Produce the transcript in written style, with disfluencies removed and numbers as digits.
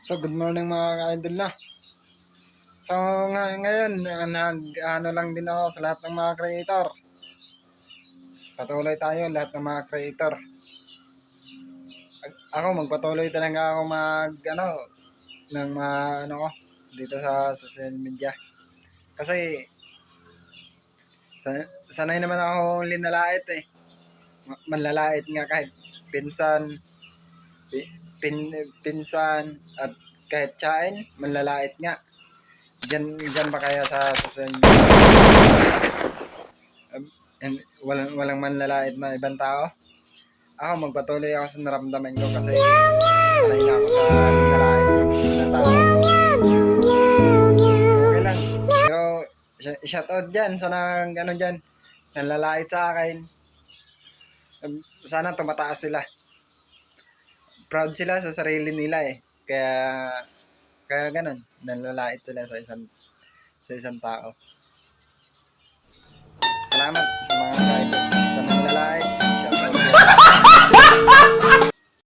So, good morning mga ka-idol na. So, ngayon, ano lang din ako sa lahat ng mga creator. Patuloy tayo lahat ng mga creator. Ako, magpatuloy talaga ako ng mga, ko, dito sa social media. Kasi, sanay naman ako linalait eh. Manlalait nga kahit pinsan, pinsan, at kahit tsain, manlalait nga. Diyan ba kaya sa social media? And walang manlalait na ibang tao. Ako, magpatuloy ako sa naramdaman ko kasi sanay na ako sa nalait na tao. Okay lang. Pero, shoutout dyan sa dyan, nanlalait sa akin. Sana tumataas sila. Proud sila sa sarili nila eh. Kaya ganun, nanlalait sila sa isang tao. Salamat.